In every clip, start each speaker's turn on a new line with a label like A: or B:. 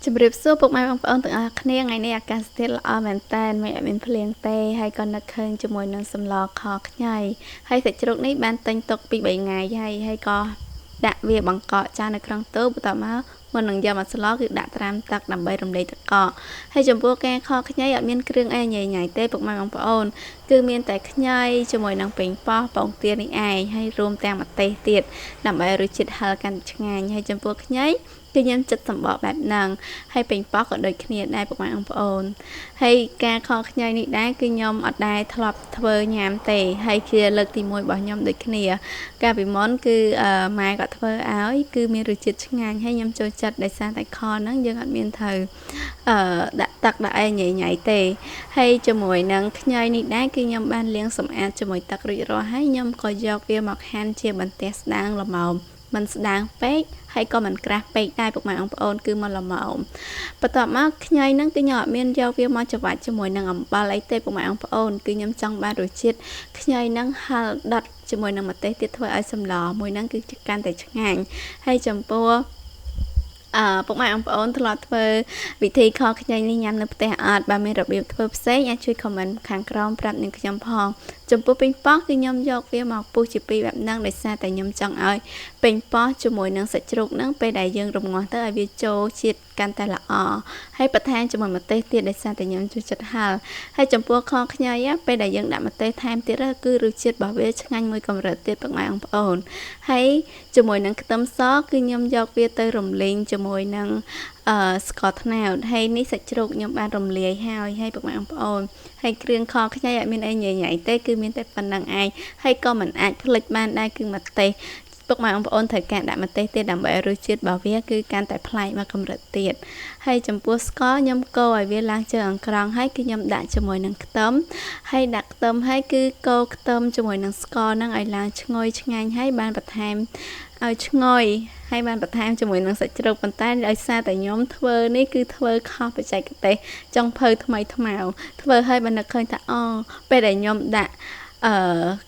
A: ជំរាបសួរពុកម៉ែបងប្អូនទាំងអស់គ្នាថ្ងៃនេះអាកាសធាតុល្អមែនតើមិនអត់មានភ្លៀងទេហើយក៏នឹកឃើញជាមួយនឹងសម្លខខ្ញីហើយសាច់ជ្រូកនេះបានទិញទុកពី3ថ្ងៃហើយក៏ដាក់វាបង្កកចាននៅក្នុងទូបន្ទាប់មកមុននឹងយកមកស្លគឺដាក់ត្រាំទឹកដើម្បីរំលាយទឹកកកហើយចំពោះការខខ្ញីអត់មានគ្រឿងអីញ៉ៃទេពុកម៉ែបងប្អូនគឺមានតែខ្ញីជាមួយនឹងប៉េងប៉ោះបងទានេះឯងហើយរួមទាំងម្ទេសទៀតដើម្បីរសជាតិហឹរកាន់ឆ្ងាញ់ហើយចំពោះខ្ញីគឺខ្ញុំចិត្តសម្បកបែបហ្នឹងហើយប៉េងប៉ោះក៏ដូចគ្នាដែរពុកម៉ែបងប្អូនហើយការខខ្ញីនេះដែរគឺខ្ញុំអត់ដែរធ្លាប់ធ្វើញ៉ាំទេហើយជាលើកទី1របស់ខ្ញុំដូចគ្នាកាលពីមុនគឺម៉ែក៏ធ្វើឲ្យគឺមានរសជាតិឆ្ងាញ់ហើយខ្ញុំចូលចិត្តដោយសារតែខហ្នឹងយើងអត់មានត្រូវដាក់ទឹកដាក់អីញ៉ៃទេហើយជាមួយនឹងខ្ញីនេះដែរគឺខ្ញុំបានលាងសម្អាតជាមួយទឹករួចរាល់ហើយខ្ញុំក៏យកវាមកហាន់ជាបន្ទះស្ដាងល្មមមិនស្ដាងពេកហើយក៏មិនក្រាស់ពេកដែរពុកម៉ែបងប្អូនគឺមកល្មមបន្ទាប់មកខ្ញីហ្នឹងគឺខ្ញុំអត់មានយកវាមកច្របាច់ជាមួយនឹងអំបិលអីទេពុកម៉ែបងប្អូនគឺខ្ញុំចង់បានរសជាតិខ្ញីហ្នឹងហឹរដិតជាមួយនឹងម្ទេសទៀតធ្វើឲ្យសម្លមួយហ្នឹងគឺកាន់តែឆ្ងាញ់ហើយចំពោះពុកម៉ែបងប្អូនធ្លាប់ធ្វើវិធីខខ្ញីនេះញ៉ាំនៅផ្ទះអត់បើមានរបៀបធ្វើផ្សេងអាចជួយ comment ខាងក្រោមប្រាប់នឹងខ្ញុំផងចំពោះប៉េងប៉ោះគឺខ្ញុំយកវាមកពុះជាពីរបែបហ្នឹងដោយសារតែខ្ញុំចង់ឲ្យប៉េងប៉ោះជាមួយនឹងសាច់ជ្រូកហ្នឹងពេលដែលយើងរំងាស់ទៅឲ្យវាចូលជាតិកាន់តែល្អហើយបន្ថែមជាមួយម្ទេសទៀតដោយសារតែខ្ញុំចូលចិត្តហឹរហើយចំពោះខខ្ញីពេលដែលយើងដាក់ម្ទេសថែមទៀតគឺរសជាតិរបស់វាឆ្ងាញ់មួយកម្រិតទៀតពុកម៉ែបងប្អូនហើយជាមួយនឹងខ្ទឹមសគឺខ្ញុំយកវាទៅរំលីងជាមួយនឹងស្ករត្នោតហើយនេះសាច់ជ្រូកខ្ញុំបានរំលាយហើយពុកម៉ែបងប្អូនហើយគ្រឿងខខ្ញីអត់មានអីញ៉ៃទេគឺមានតែប៉ុណ្្នឹងឯងហើយក៏មិនអាចភ្លេចបានដែរគឺម្ទេសពុកម៉ែបងប្អូនត្រូវការដាក់ម្ទេសទៀតដើម្បីឲ្យរសជាតិរបស់វាគឺកាន់តែប្លែកមកកម្រិតទៀតហើយចំពោះស្ករខ្ញុំកូរឲ្យវាឡើងជើងអង្ក្រងហើយគឺខ្ញុំដាក់ជាមួយនឹងខ្ទឹមហើយដាក់ខ្ទឹមហើយគឺកូរខ្ទឹមជាមួយនឹងស្ករហ្នឹងឲ្យឡើងឈ្ងុយឆ្ងាញ់ហើយបានបន្ថែមឲ្យឈ្ងុយហើយបានបន្ថែមជាមួយនឹងសាច់ជ្រូកប៉ុន្តែដោយសារតែខ្ញុំធ្វើនេះគឺធ្វើខុសបច្ចេកទេសចង់ភៅថ្មីថ្មោធ្វើឲ្យបាននឹកឃើញថាពេលដែលខ្ញុំដាក់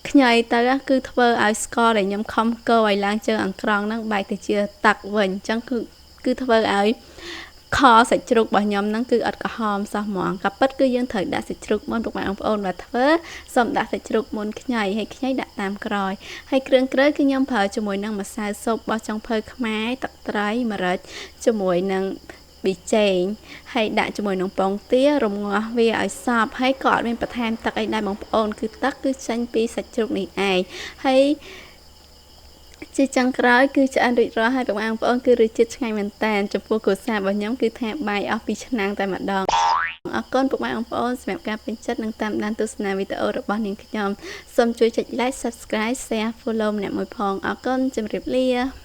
A: ខ្ញីទៅគឺធ្វើឲ្យស្ករដែលខ្ញុំខំកូរឲ្យឡើងជើងអង្ក្រងហ្នឹងបែរទៅជាទឹកវិញអញ្ចឹងគឺធ្វើឲ្យខសាច់ជ្រូករបស់ខ្ញុំហ្នឹងគឺអត់ក្រហមសោះហ្មងក៏ពិតគឺយើងត្រូវដាក់សាច់ជ្រូកមុនពុកម៉ែបងប្អូនមកធ្វើសូមដាក់សាច់ជ្រូកមុនខ្ញីហើយខ្ញីដាក់តាមក្រោយហើយគ្រឿងគ្រើគឺខ្ញុំប្រើជាមួយនឹងម្សៅស៊ុបរបស់ចុងភៅខ្មែរទឹកត្រីម្រេចជាមួយនឹងប៊ីចេងហើយដាក់ជាមួយនឹងពងទារំងាស់វាឲ្យសព្វហើយក៏អត់មានបន្ថែមទឹកអីដែរបងប្អូនគឺទឹកគឺចេញពីសាច់ជ្រូកនេះឯងហើយជាចុងក្រោយគឺឆ្អិនរួចរាល់ហើយបងប្អូនគឺរសជាតិឆ្ងាញ់មែនតើចំពោះគ្រួសាររបស់ខ្ញុំគឺថាបាយអស់ពីឆ្នាំងតែម្ដងអរគុណពុកម៉ែបងប្អូនសម្រាប់ការពេញចិត្តនិងតាមដានទស្សនាវីដេអូរបស់នាងខ្ញុំសូមជួយចុច like subscribe share follow ម្នាក់មួយផងអរគុណជម្រាបលា